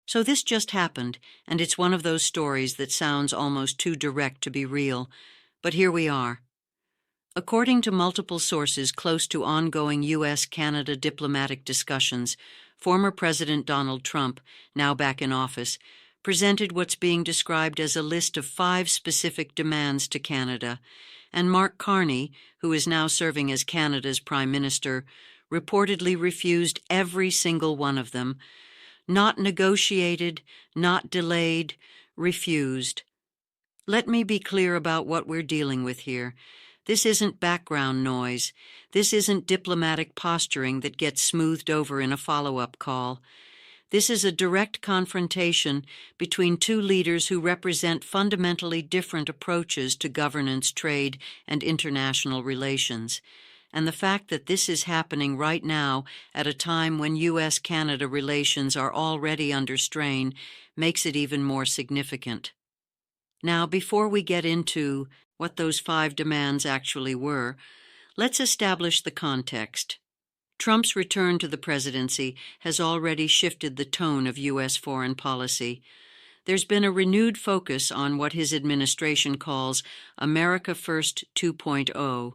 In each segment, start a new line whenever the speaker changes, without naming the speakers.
So this just happened, and it's one of those stories that sounds almost too direct to be real. But here we are. According to multiple sources close to ongoing U.S.-Canada diplomatic discussions, former President Donald Trump, now back in office, presented what's being described as a list of 5 specific demands to Canada, and Mark Carney, who is now serving as Canada's Prime Minister, reportedly refused every single one of them. Not negotiated, not delayed, refused. Let me be clear about what we're dealing with here. This isn't background noise. This isn't diplomatic posturing that gets smoothed over in a follow-up call. This is a direct confrontation between two leaders who represent fundamentally different approaches to governance, trade, and international relations. And the fact that this is happening right now at a time when U.S.-Canada relations are already under strain makes it even more significant. Now, before we get into what those 5 demands actually were, let's establish the context. Trump's return to the presidency has already shifted the tone of U.S. foreign policy. There's been a renewed focus on what his administration calls America First 2.0,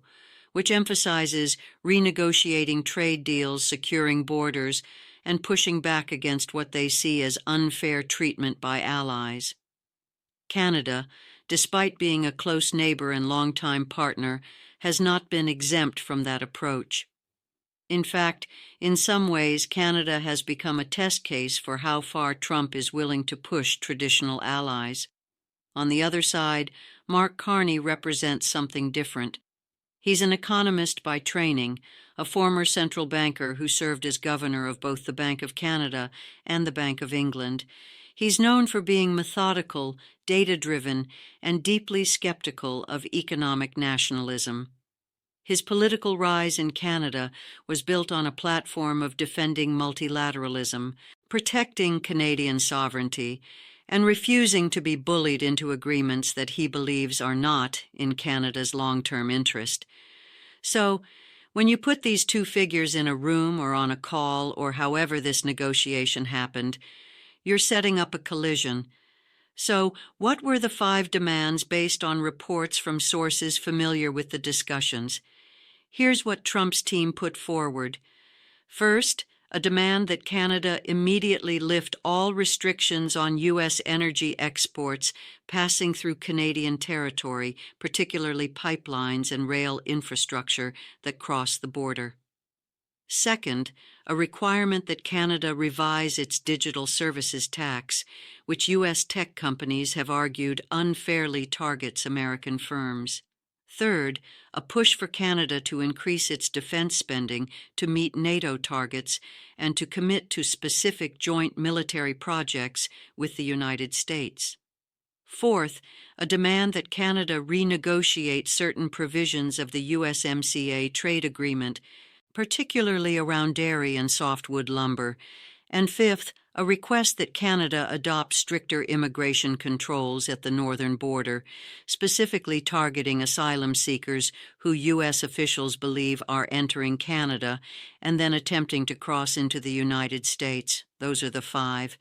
which emphasizes renegotiating trade deals, securing borders, and pushing back against what they see as unfair treatment by allies. Canada, despite being a close neighbor and longtime partner, has not been exempt from that approach. In fact, in some ways, Canada has become a test case for how far Trump is willing to push traditional allies. On the other side, Mark Carney represents something different. He's an economist by training, a former central banker who served as governor of both the Bank of Canada and the Bank of England. He's known for being methodical, data-driven, and deeply skeptical of economic nationalism. His political rise in Canada was built on a platform of defending multilateralism, protecting Canadian sovereignty, and refusing to be bullied into agreements that he believes are not in Canada's long-term interest. So, when you put these two figures in a room or on a call or however this negotiation happened, you're setting up a collision. So, what were the 5 demands based on reports from sources familiar with the discussions? Here's what Trump's team put forward. First, a demand that Canada immediately lift all restrictions on U.S. energy exports passing through Canadian territory, particularly pipelines and rail infrastructure that cross the border. Second, a requirement that Canada revise its digital services tax, which U.S. tech companies have argued unfairly targets American firms. Third, a push for Canada to increase its defense spending to meet NATO targets and to commit to specific joint military projects with the United States. Fourth, a demand that Canada renegotiate certain provisions of the USMCA trade agreement, particularly around dairy and softwood lumber. And fifth, a request that Canada adopt stricter immigration controls at the northern border, specifically targeting asylum seekers who U.S. officials believe are entering Canada and then attempting to cross into the United States. Those are the 5.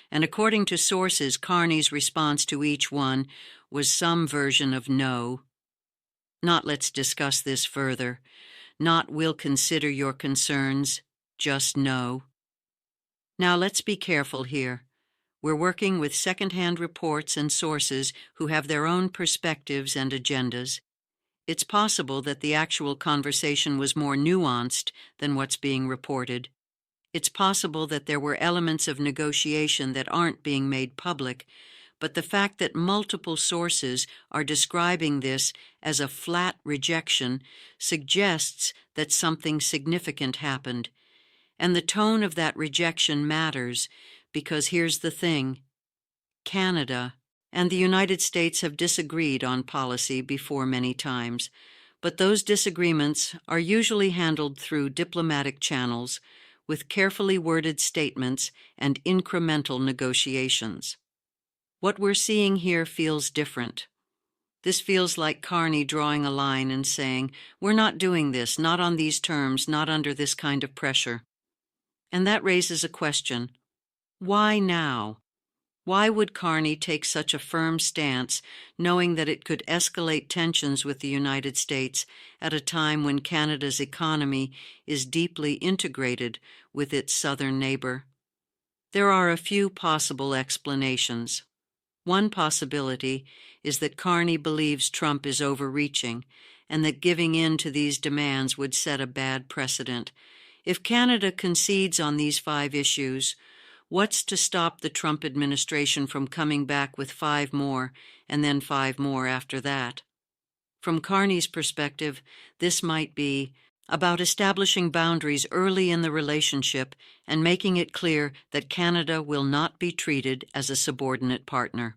And according to sources, Carney's response to each one was some version of no. Not let's discuss this further. Not we'll consider your concerns. Just no. Now let's be careful here. We're working with second-hand reports and sources who have their own perspectives and agendas. It's possible that the actual conversation was more nuanced than what's being reported. It's possible that there were elements of negotiation that aren't being made public, but the fact that multiple sources are describing this as a flat rejection suggests that something significant happened. And the tone of that rejection matters because here's the thing. Canada and the United States have disagreed on policy before many times, but those disagreements are usually handled through diplomatic channels with carefully worded statements and incremental negotiations. What we're seeing here feels different. This feels like Carney drawing a line and saying, we're not doing this, not on these terms, not under this kind of pressure. And that raises a question. Why now? Why would Carney take such a firm stance, knowing that it could escalate tensions with the United States at a time when Canada's economy is deeply integrated with its southern neighbor? There are a few possible explanations. One possibility is that Carney believes Trump is overreaching and that giving in to these demands would set a bad precedent. If Canada concedes on these 5 issues, what's to stop the Trump administration from coming back with 5 more and then 5 more after that? From Carney's perspective, this might be about establishing boundaries early in the relationship and making it clear that Canada will not be treated as a subordinate partner.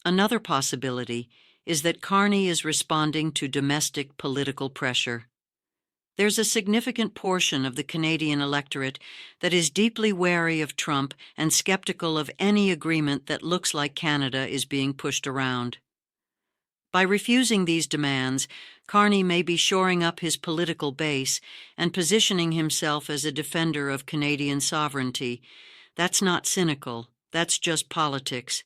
Another possibility is that Carney is responding to domestic political pressure. There's a significant portion of the Canadian electorate that is deeply wary of Trump and skeptical of any agreement that looks like Canada is being pushed around. By refusing these demands, Carney may be shoring up his political base and positioning himself as a defender of Canadian sovereignty. That's not cynical, that's just politics.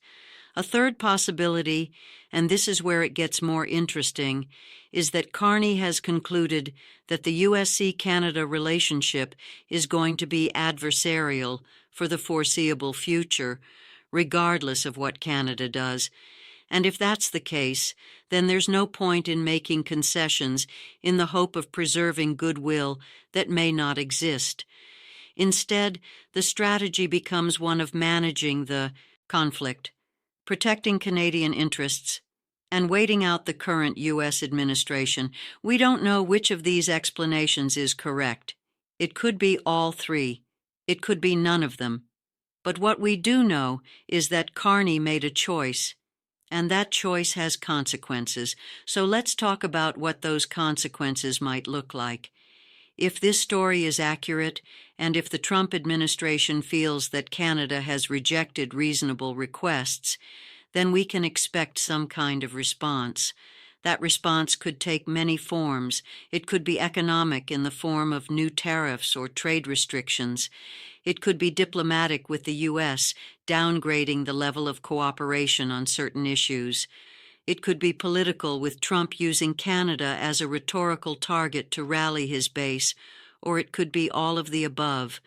A third possibility, and this is where it gets more interesting, is that Carney has concluded that the USC-Canada relationship is going to be adversarial for the foreseeable future, regardless of what Canada does. And if that's the case, then there's no point in making concessions in the hope of preserving goodwill that may not exist. Instead, the strategy becomes one of managing the conflict, protecting Canadian interests, and waiting out the current U.S. administration. We don't know which of these explanations is correct. It could be all 3. It could be none of them. But what we do know is that Carney made a choice, and that choice has consequences. So let's talk about what those consequences might look like. If this story is accurate, and if the Trump administration feels that Canada has rejected reasonable requests, then we can expect some kind of response. That response could take many forms. It could be economic in the form of new tariffs or trade restrictions. It could be diplomatic with the U.S., downgrading the level of cooperation on certain issues. It could be political, with Trump using Canada as a rhetorical target to rally his base, or it could be all of the above.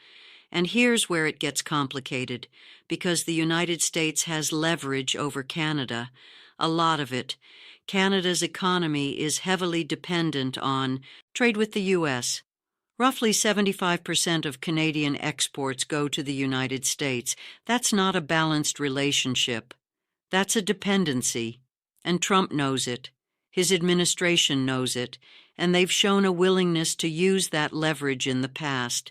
And here's where it gets complicated, because the United States has leverage over Canada, a lot of it. Canada's economy is heavily dependent on trade with the U.S. Roughly 75% of Canadian exports go to the United States. That's not a balanced relationship. That's a dependency. And Trump knows it. His administration knows it. And they've shown a willingness to use that leverage in the past.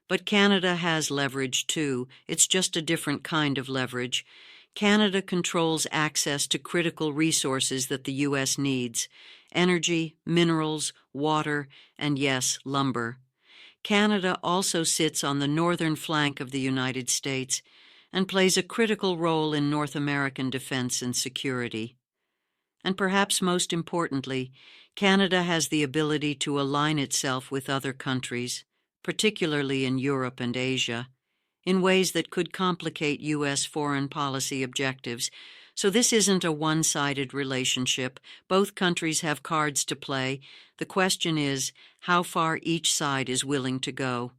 But Canada has leverage too. It's just a different kind of leverage. Canada controls access to critical resources that the U.S. needs: energy, minerals, water, and yes, lumber. Canada also sits on the northern flank of the United States and plays a critical role in North American defense and security. And perhaps most importantly, Canada has the ability to align itself with other countries, particularly in Europe and Asia, in ways that could complicate U.S. foreign policy objectives. So this isn't a one-sided relationship. Both countries have cards to play. The question is how far each side is willing to go.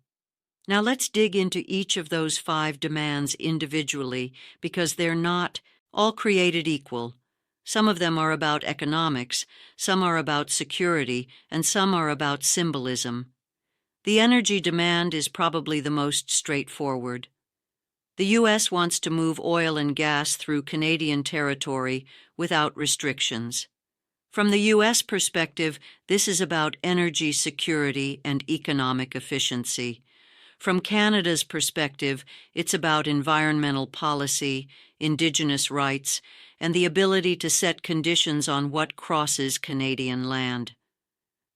Now let's dig into each of those 5 demands individually, because they're not all created equal. Some of them are about economics, some are about security, and some are about symbolism. The energy demand is probably the most straightforward. The U.S. wants to move oil and gas through Canadian territory without restrictions. From the U.S. perspective, this is about energy security and economic efficiency. From Canada's perspective, it's about environmental policy, Indigenous rights, and the ability to set conditions on what crosses Canadian land.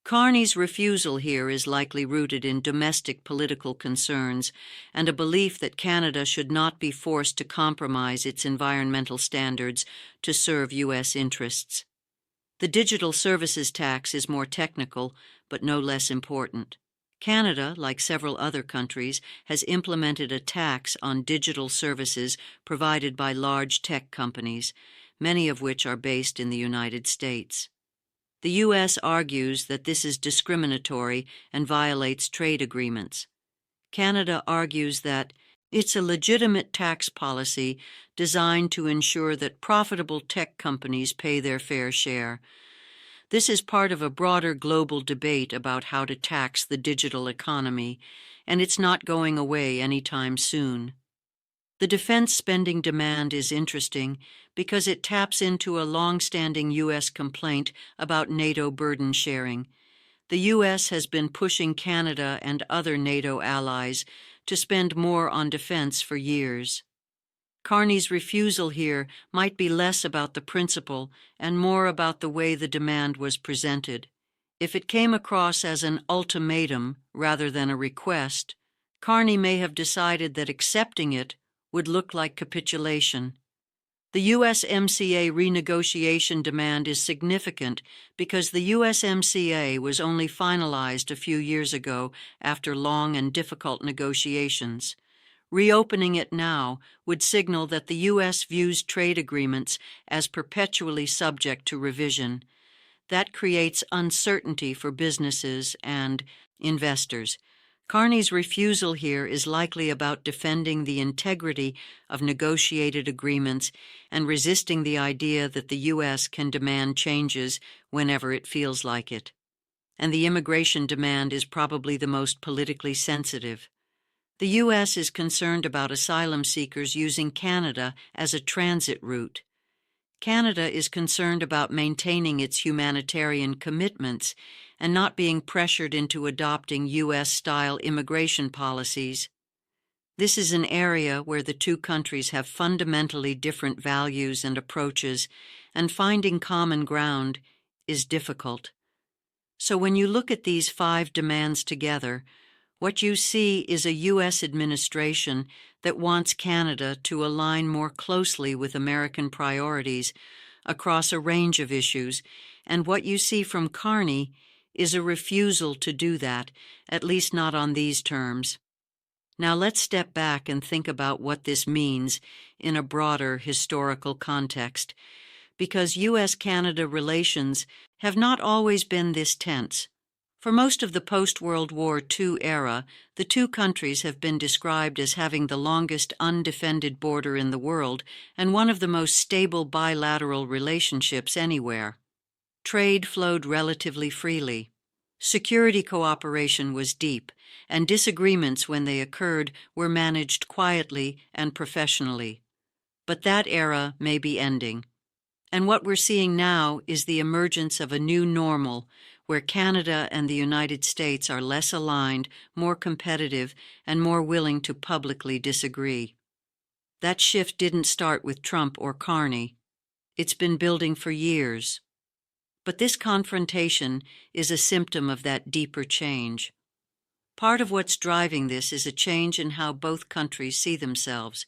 Carney's refusal here is likely rooted in domestic political concerns and a belief that Canada should not be forced to compromise its environmental standards to serve U.S. interests. The digital services tax is more technical, but no less important. Canada, like several other countries, has implemented a tax on digital services provided by large tech companies, many of which are based in the United States. The U.S. argues that this is discriminatory and violates trade agreements. Canada argues that it's a legitimate tax policy designed to ensure that profitable tech companies pay their fair share. This is part of a broader global debate about how to tax the digital economy, and it's not going away anytime soon. The defense spending demand is interesting because it taps into a long-standing U.S. complaint about NATO burden sharing. The U.S. has been pushing Canada and other NATO allies to spend more on defense for years. Carney's refusal here might be less about the principle and more about the way the demand was presented. If it came across as an ultimatum rather than a request, Carney may have decided that accepting it would look like capitulation. The USMCA renegotiation demand is significant because the USMCA was only finalized a few years ago after long and difficult negotiations. Reopening it now would signal that the U.S. views trade agreements as perpetually subject to revision. That creates uncertainty for businesses and investors. Carney's refusal here is likely about defending the integrity of negotiated agreements and resisting the idea that the U.S. can demand changes whenever it feels like it. And the immigration demand is probably the most politically sensitive. The U.S. is concerned about asylum seekers using Canada as a transit route. Canada is concerned about maintaining its humanitarian commitments and not being pressured into adopting U.S.-style immigration policies. This is an area where the two countries have fundamentally different values and approaches, and finding common ground is difficult. So when you look at these 5 demands together, what you see is a U.S. administration that wants Canada to align more closely with American priorities across a range of issues, and what you see from Carney is a refusal to do that, at least not on these terms. Now let's step back and think about what this means in a broader historical context, because U.S.-Canada relations have not always been this tense. For most of the post-World War II era, the two countries have been described as having the longest undefended border in the world and one of the most stable bilateral relationships anywhere. Trade flowed relatively freely. Security cooperation was deep, and disagreements, when they occurred, were managed quietly and professionally. But that era may be ending. And what we're seeing now is the emergence of a new normal, where Canada and the United States are less aligned, more competitive, and more willing to publicly disagree. That shift didn't start with Trump or Carney. It's been building for years. But this confrontation is a symptom of that deeper change. Part of what's driving this is a change in how both countries see themselves.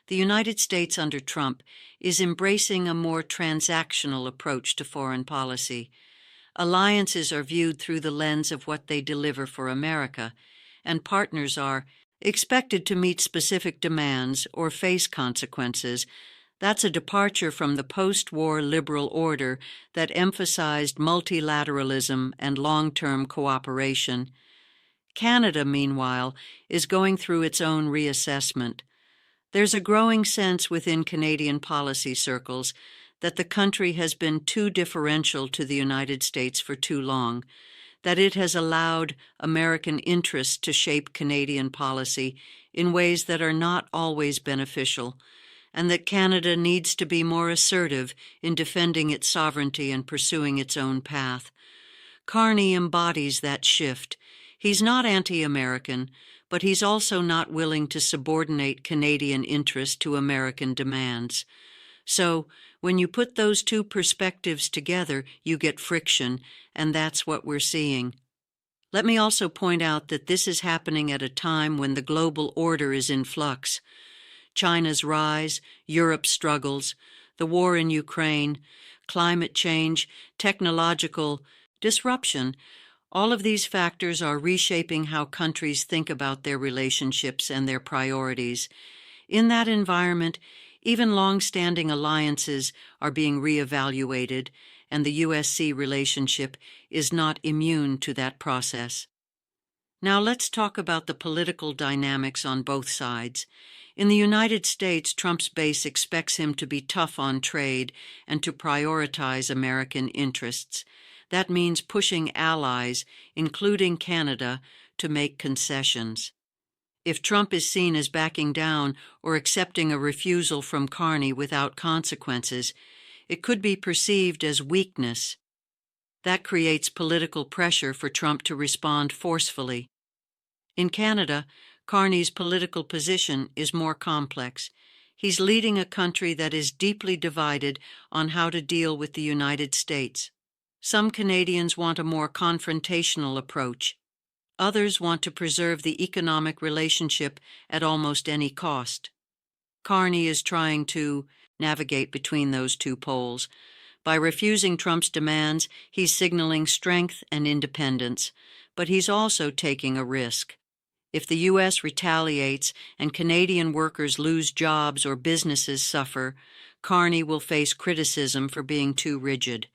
The United States under Trump is embracing a more transactional approach to foreign policy. Alliances are viewed through the lens of what they deliver for America, and partners are expected to meet specific demands or face consequences. That's a departure from the post-war liberal order that emphasized multilateralism and long-term cooperation. Canada, meanwhile, is going through its own reassessment. There's a growing sense within Canadian policy circles that the country has been too differential to the United States for too long, that it has allowed American interests to shape Canadian policy in ways that are not always beneficial, and that Canada needs to be more assertive in defending its sovereignty and pursuing its own path. Carney embodies that shift. He's not anti-American, but he's also not willing to subordinate Canadian interests to American demands. So, when you put those two perspectives together, you get friction, and that's what we're seeing. Let me also point out that this is happening at a time when the global order is in flux. China's rise, Europe's struggles, the war in Ukraine, climate change, technological disruption, All of these factors are reshaping how countries think about their relationships and their priorities. In that environment, even long-standing alliances are being reevaluated, and the USC relationship is not immune to that process. Now let's talk about the political dynamics on both sides. In the United States, Trump's base expects him to be tough on trade and to prioritize American interests. That means pushing allies, including Canada, to make concessions. If Trump is seen as backing down or accepting a refusal from Carney without consequences, it could be perceived as weakness. That creates political pressure for Trump to respond forcefully. In Canada, Carney's political position is more complex. He's leading a country that is deeply divided on how to deal with the United States. Some Canadians want a more confrontational approach. Others want to preserve the economic relationship at almost any cost. Carney is trying to navigate between those two poles. By refusing Trump's demands, he's signaling strength and independence, but he's also taking a risk. If the U.S. retaliates and Canadian workers lose jobs or businesses suffer, Carney will face criticism for being too rigid.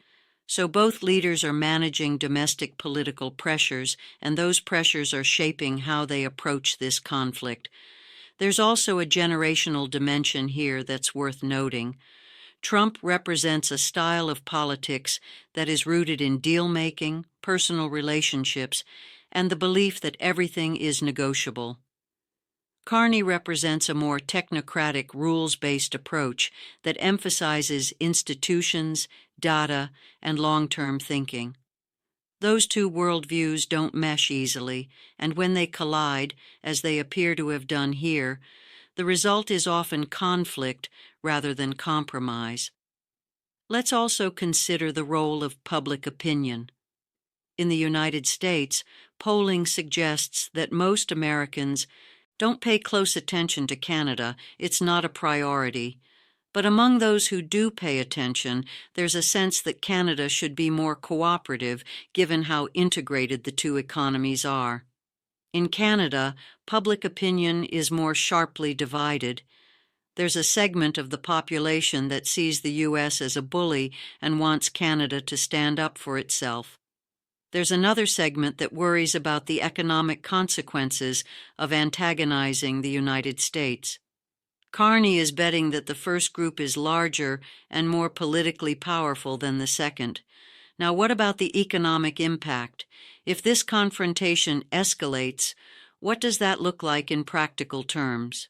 So both leaders are managing domestic political pressures, and those pressures are shaping how they approach this conflict. There's also a generational dimension here that's worth noting. Trump represents a style of politics that is rooted in deal-making, personal relationships, and the belief that everything is negotiable. Carney represents a more technocratic, rules-based approach that emphasizes institutions, data, and long-term thinking. Those two worldviews don't mesh easily, and when they collide, as they appear to have done here, the result is often conflict rather than compromise. Let's also consider the role of public opinion. In the United States, polling suggests that most Americans don't pay close attention to Canada. It's not a priority. But among those who do pay attention, there's a sense that Canada should be more cooperative given how integrated the two economies are. In Canada, public opinion is more sharply divided. There's a segment of the population that sees the U.S. as a bully and wants Canada to stand up for itself. There's another segment that worries about the economic consequences of antagonizing the United States. Carney is betting that the first group is larger and more politically powerful than the second. Now, what about the economic impact? If this confrontation escalates, what does that look like in practical terms?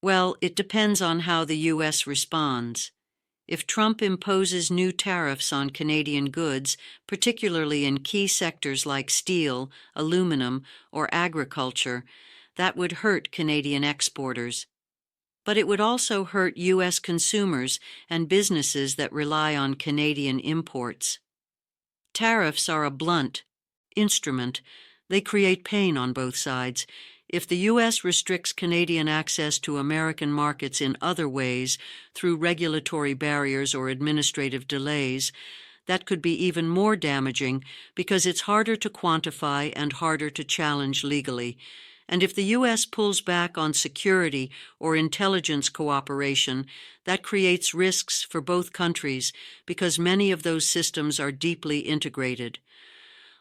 Well, it depends on how the U.S. responds. If Trump imposes new tariffs on Canadian goods, particularly in key sectors like steel, aluminum, or agriculture, that would hurt Canadian exporters. But it would also hurt U.S. consumers and businesses that rely on Canadian imports. Tariffs are a blunt instrument. They create pain on both sides. If the U.S. restricts Canadian access to American markets in other ways, through regulatory barriers or administrative delays, that could be even more damaging because it's harder to quantify and harder to challenge legally. And if the U.S. pulls back on security or intelligence cooperation, that creates risks for both countries because many of those systems are deeply integrated.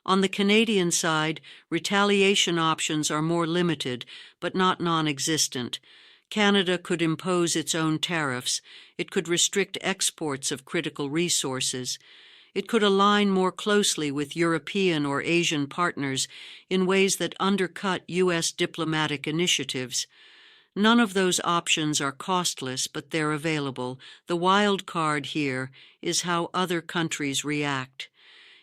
On the Canadian side, retaliation options are more limited, but not non-existent. Canada could impose its own tariffs. It could restrict exports of critical resources. It could align more closely with European or Asian partners in ways that undercut U.S. diplomatic initiatives. None of those options are costless, but they're available. The wild card here is how other countries react.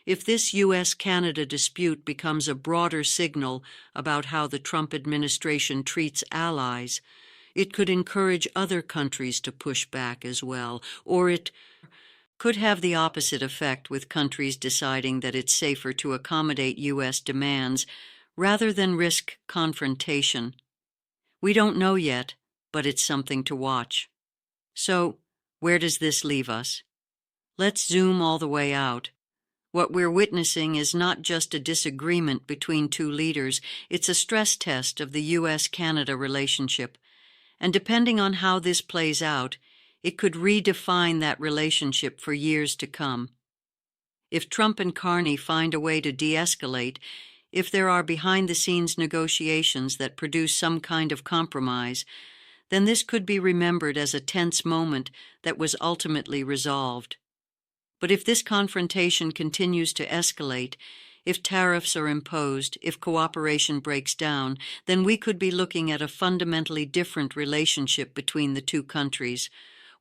If this U.S.-Canada dispute becomes a broader signal about how the Trump administration treats allies, it could encourage other countries to push back as well, or it could have the opposite effect with countries deciding that it's safer to accommodate U.S. demands rather than risk confrontation. We don't know yet, but it's something to watch. So, where does this leave us? Let's zoom all the way out. What we're witnessing is not just a disagreement between two leaders, it's a stress test of the U.S.-Canada relationship. And depending on how this plays out, it could redefine that relationship for years to come. If Trump and Carney find a way to de-escalate, if there are behind-the-scenes negotiations that produce some kind of compromise, then this could be remembered as a tense moment that was ultimately resolved. But if this confrontation continues to escalate, if tariffs are imposed, if cooperation breaks down, then we could be looking at a fundamentally different relationship between the two countries,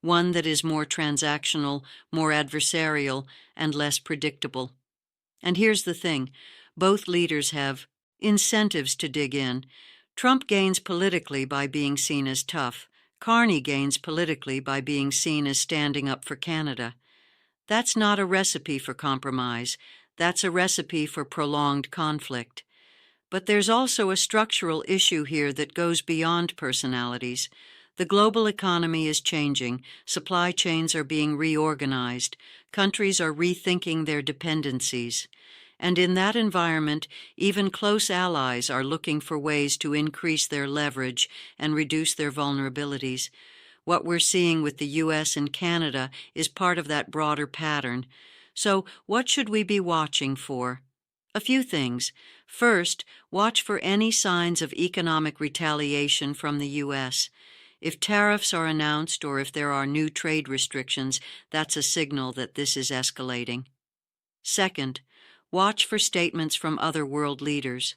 one that is more transactional, more adversarial, and less predictable. And here's the thing, both leaders have incentives to dig in. Trump gains politically by being seen as tough. Carney gains politically by being seen as standing up for Canada. That's not a recipe for compromise. That's a recipe for prolonged conflict. But there's also a structural issue here that goes beyond personalities. The global economy is changing. Supply chains are being reorganized. Countries are rethinking their dependencies. And in that environment, even close allies are looking for ways to increase their leverage and reduce their vulnerabilities. What we're seeing with the U.S. and Canada is part of that broader pattern. So, what should we be watching for? A few things. First, watch for any signs of economic retaliation from the U.S. If tariffs are announced or if there are new trade restrictions, that's a signal that this is escalating. Second, watch for statements from other world leaders.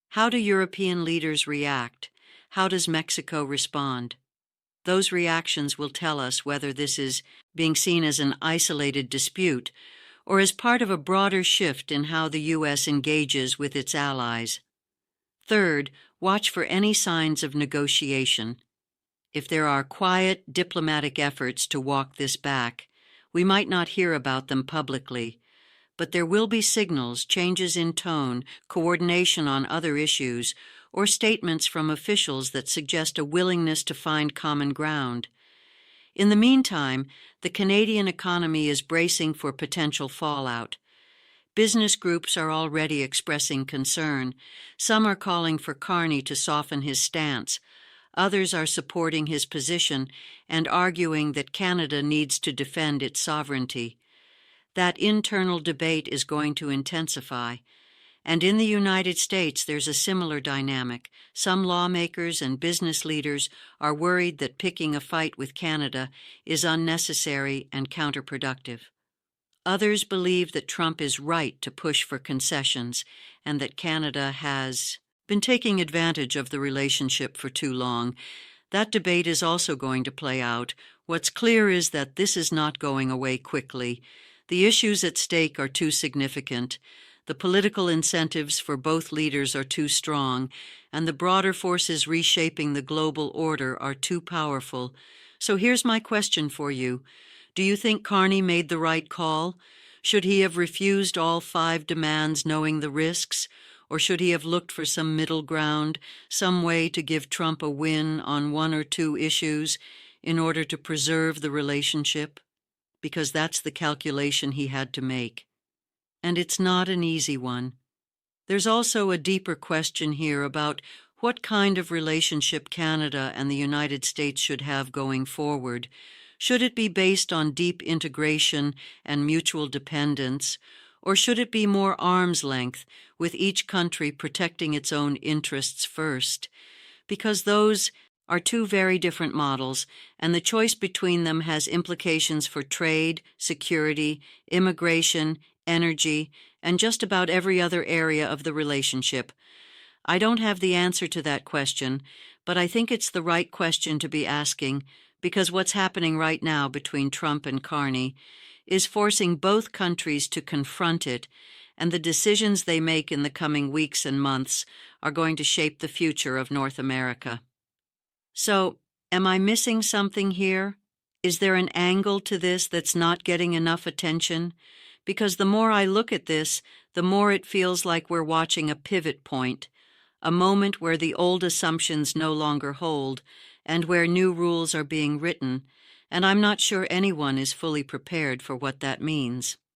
How do European leaders react? How does Mexico respond? Those reactions will tell us whether this is being seen as an isolated dispute or as part of a broader shift in how the U.S. engages with its allies. Third, watch for any signs of negotiation. If there are quiet, diplomatic efforts to walk this back, we might not hear about them publicly, but there will be signals, changes in tone, coordination on other issues, or statements from officials that suggest a willingness to find common ground. In the meantime, the Canadian economy is bracing for potential fallout. Business groups are already expressing concern. Some are calling for Carney to soften his stance. Others are supporting his position and arguing that Canada needs to defend its sovereignty. That internal debate is going to intensify. And in the United States, there's a similar dynamic. Some lawmakers and business leaders are worried that picking a fight with Canada is unnecessary and counterproductive. Others believe that Trump is right to push for concessions and that Canada has been taking advantage of the relationship for too long. That debate is also going to play out. What's clear is that this is not going away quickly. The issues at stake are too significant. The political incentives for both leaders are too strong, and the broader forces reshaping the global order are too powerful. So here's my question for you. Do you think Carney made the right call? Should he have refused all 5 demands knowing the risks? Or should he have looked for some middle ground, some way to give Trump a win on 1 or 2 issues in order to preserve the relationship? Because that's the calculation he had to make. And it's not an easy one. There's also a deeper question here about what kind of relationship Canada and the United States should have going forward. Should it be based on deep integration and mutual dependence, or should it be more arm's length, with each country protecting its own interests first? Because those are 2 very different models, and the choice between them has implications for trade, security, immigration, energy, and just about every other area of the relationship. I don't have the answer to that question, but I think it's the right question to be asking, because what's happening right now between Trump and Carney is forcing both countries to confront it, and the decisions they make in the coming weeks and months are going to shape the future of North America. So, am I missing something here? Is there an angle to this that's not getting enough attention? Because the more I look at this, the more it feels like we're watching a pivot point, a moment where the old assumptions no longer hold, and where new rules are being written, and I'm not sure anyone is fully prepared for what that means.